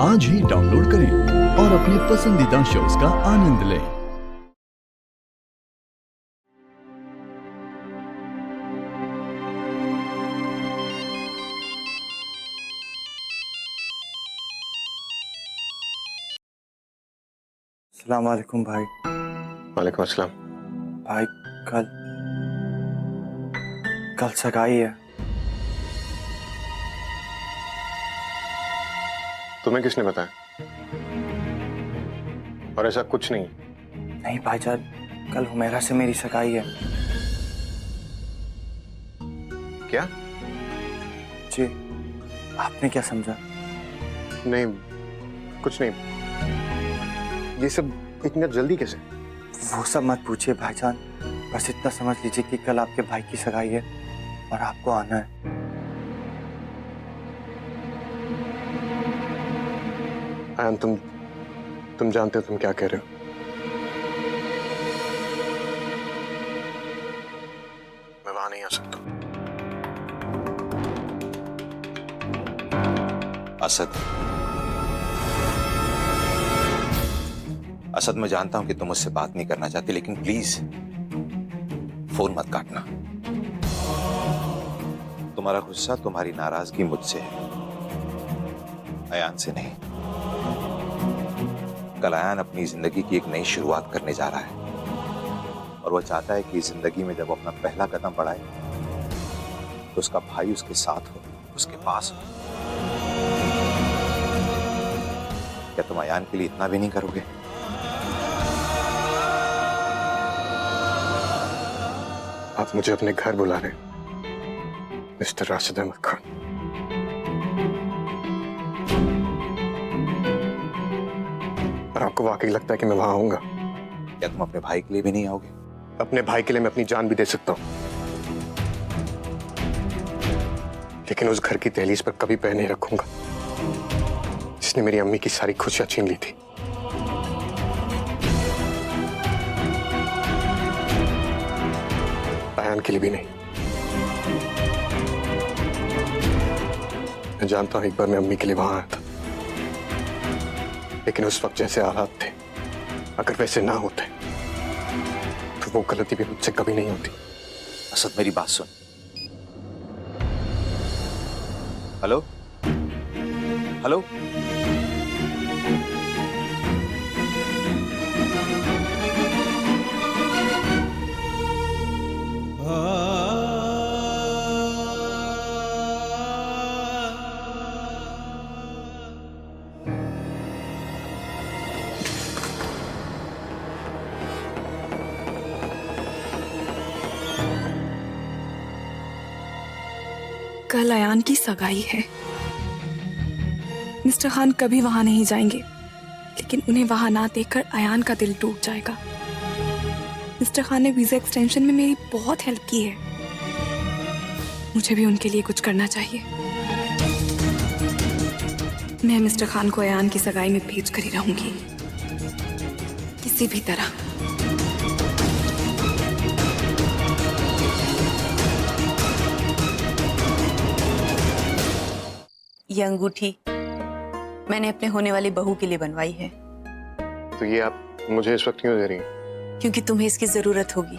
आज ही डाउनलोड करें और अपने पसंदीदा शोज का आनंद लें। अस्सलाम वालेकुम भाई। वालेकुम अस्सलाम। भाई कल सगाई है। तुम्हें किसने बताया? और ऐसा कुछ नहीं। नहीं भाईजान, कल हुमैरा से मेरी सगाई है। क्या? जी, आपने क्या समझा? नहीं, कुछ नहीं। ये सब इतना जल्दी कैसे? वो सब मत पूछिए भाईजान, बस इतना समझ लीजिए कि कल आपके भाई की सगाई है और आपको आना है। आयन, तुम जानते हो तुम क्या कह रहे हो? मैं वहां नहीं आ सकता। असद, मैं जानता हूं कि तुम मुझसे बात नहीं करना चाहती, लेकिन प्लीज फोन मत काटना। तुम्हारा गुस्सा, तुम्हारी नाराजगी मुझसे है, अयान से नहीं। कल अयान अपनी जिंदगी की एक नई शुरुआत करने जा रहा है और वह चाहता है कि जिंदगी में जब वो अपना पहला कदम बढ़ाए तो उसका भाई उसके साथ हो, उसके पास हो। क्या तुम अयान के लिए इतना भी नहीं करोगे? आप मुझे अपने घर बुला रहे हैं, मिस्टर राशिद अहमद खान। और आपको वाकई लगता है कि मैं वहां आऊंगा? क्या तुम अपने भाई के लिए भी नहीं आओगे? अपने भाई के लिए मैं अपनी जान भी दे सकता हूं, लेकिन उस घर की दहलीज पर कभी पैर नहीं रखूंगा जिसने मेरी अम्मी की सारी खुशियां छीन ली थी। अयान के लिए भी नहीं। मैं जानता हूं एक बार मैं अम्मी के लिए वहां आया था, लेकिन उस वक्त जैसे हालात थे, अगर वैसे ना होते तो वो गलती भी मुझसे कभी नहीं होती। असद, मेरी बात सुन। हेलो हेलो, कल अयान की सगाई है। मिस्टर खान कभी वहां नहीं जाएंगे, लेकिन उन्हें वहां ना देखकर अयान का दिल टूट जाएगा। मिस्टर खान ने वीजा एक्सटेंशन में मेरी बहुत हेल्प की है, मुझे भी उनके लिए कुछ करना चाहिए। मैं मिस्टर खान को अयान की सगाई में भेज कर ही रहूंगी, किसी भी तरह। ये अंगूठी मैंने अपने होने वाली बहू के लिए बनवाई है। तो ये आप मुझे इस वक्त क्यों दे रही हैं? क्योंकि तुम्हें इसकी जरूरत होगी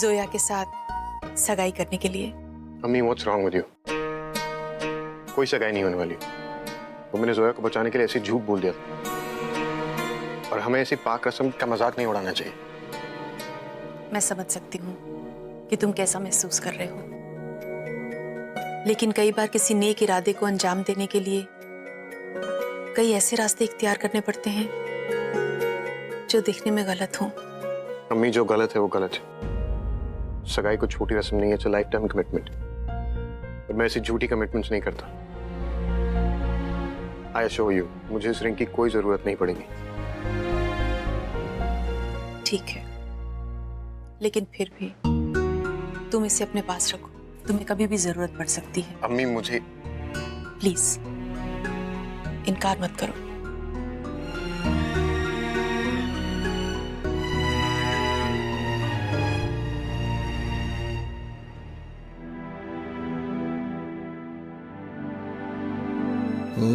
जोया के साथ सगाई करने के लिए। अम्मी, व्हाट्स रॉन्ग विद यू? कोई सगाई नहीं होने वाली। वो मैंने जोया को बचाने के लिए ऐसे झूठ बोल दिया था, और हमें ऐसी पाक रस्म का मजाक नहीं उड़ाना चाहिए। मैं समझ सकती हूँ कि तुम कैसा महसूस कर रहे हो, लेकिन कई बार किसी नेक इरादे को अंजाम देने के लिए कई ऐसे रास्ते इख्तियार करने पड़ते हैं जो दिखने में गलत हों। अम्मी, जो गलत है वो गलत है। सगाई को छोटी रस्म नहीं है, it's a life time commitment. और मैं ऐसी झूठी कमिटमेंट्स नहीं करता। आई अश्योर यू, मुझे इस रिंग की कोई जरूरत नहीं पड़ेगी। ठीक है, लेकिन फिर भी तुम इसे अपने पास रखो, तुम्हें कभी भी जरूरत पड़ सकती है। अम्मी, मुझे प्लीज इनकार मत करो। पता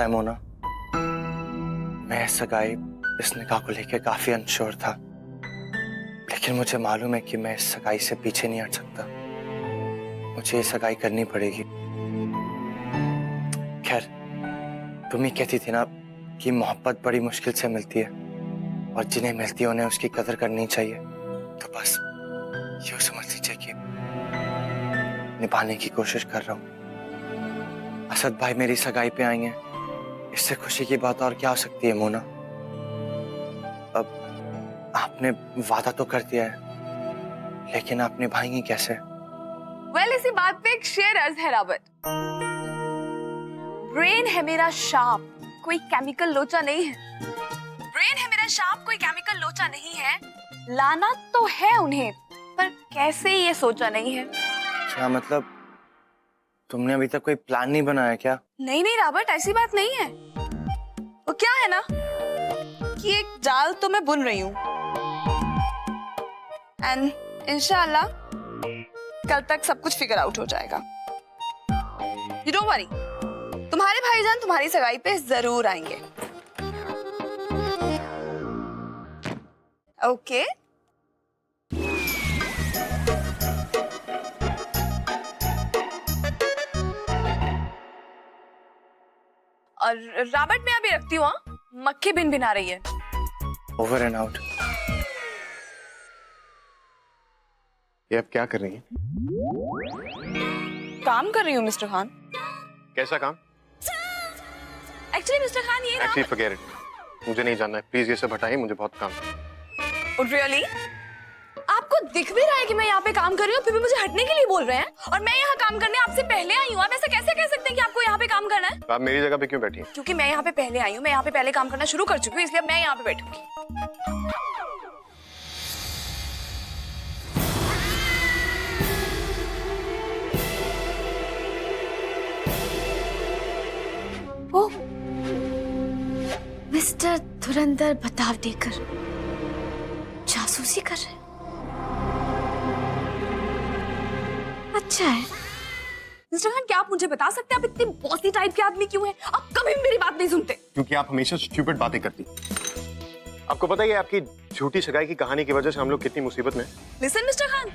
है मोना, मैं सगाई इस निकाह को लेकर काफी अनश्योर था, लेकिन मुझे मालूम है कि मैं इस सगाई से पीछे नहीं हट सकता। मुझे ये सगाई करनी पड़ेगी। खैर, तुम ही कहती थी ना कि मोहब्बत बड़ी मुश्किल से मिलती है और जिन्हें मिलती है उन्हें उसकी कदर करनी चाहिए। तो बस यूं समझ लीजिए कि निभाने की कोशिश कर रहा हूँ। असद भाई मेरी सगाई पे आएंगे, इससे खुशी की बात और क्या हो सकती है मोना। अब आपने वादा तो कर दिया है, लेकिन आप निभाएंगी कैसे? वेल, इसी बात पे एक शेर अर्ज है रॉबर्ट। ब्रेन है मेरा शार्प, कोई केमिकल लोचा नहीं है। ब्रेन है मेरा शार्प, कोई केमिकल लोचा नहीं है। लाना तो है उन्हें, पर कैसे ये सोचा नहीं है। क्या मतलब, तुमने अभी तक कोई प्लान नहीं बनाया क्या? नहीं नहीं रॉबर्ट, ऐसी बात नहीं है। वो क्या है ना कि एक जाल तो मैं बुन रही हूँ, एंड इंशाल्लाह कल तक सब कुछ फिगर आउट हो जाएगा। यू डोंट वरी, तुम्हारे भाईजान तुम्हारी सगाई पे जरूर आएंगे। ओके और रॉबर्ट मैं अभी रखती हूँ, हाँ? मक्खी भिन भिन आ रही है। Over and out. ये आप क्या कर रही हैं? काम कर रही हूँ मिस्टर खान। कैसा काम? एक्चुअली मिस्टर खान ये एक्चुअली फॉरगेट इट, मुझे नहीं जानना है। प्लीज ये सब हटाइए, मुझे बहुत काम है। रियली? आपको दिख भी रहा है कि मैं यहाँ पे काम कर रही हूँ, फिर भी मुझे हटने के लिए बोल रहे हैं? और मैं यहाँ काम करने आपसे पहले आई हूँ। आप ऐसा कैसे कह सकते हैं कि आपको यहाँ पे काम करना है? तो आप मेरी जगह पे क्यों बैठी हैं? क्योंकि मैं यहाँ पे पहले आई हूँ, मैं यहाँ पे पहले काम करना शुरू कर चुकी हूँ, इसलिए अब मैं यहाँ पे बैठूंगी। ओ, मिस्टर धुरंधर बताव देकर जासूसी कर रहे हैं। अच्छा है। मिस्टर खान, क्या आप मुझे बता सकते हैं आप इतने बॉसी टाइप के आदमी क्यों हैं? आप कभी भी मेरी बात नहीं सुनते। क्योंकि आप हमेशा स्टूपिड बातें करती। आपको पता है आपकी झूठी सगाई की कहानी की वजह से हम लोग कितनी मुसीबत में। लिसन मिस्टर खान,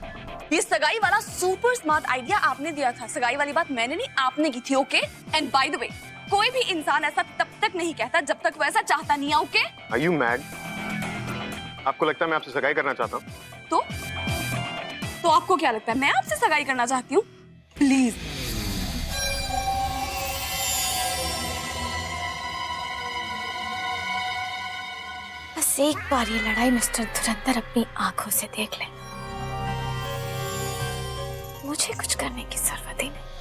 ये सगाई वाला सुपर स्मार्ट आइडिया आपने दिया था। सगाई वाली बात मैंने नहीं, आपने की थी। Okay? And by the way, कोई भी इंसान ऐसा तब तक नहीं कहता जब तक वो ऐसा चाहता नहीं है। ओके? Are you mad? आपको लगता है मैं आपसे सगाई करना चाहता हूँ? तो आपको क्या लगता है मैं आपसे सगाई करना चाहती हूँ? प्लीज। बस एक बार ये लड़ाई मिस्टर धुरंधर अपनी आंखों से देख ले। मुझे कुछ करने की जरूरत ही नहीं।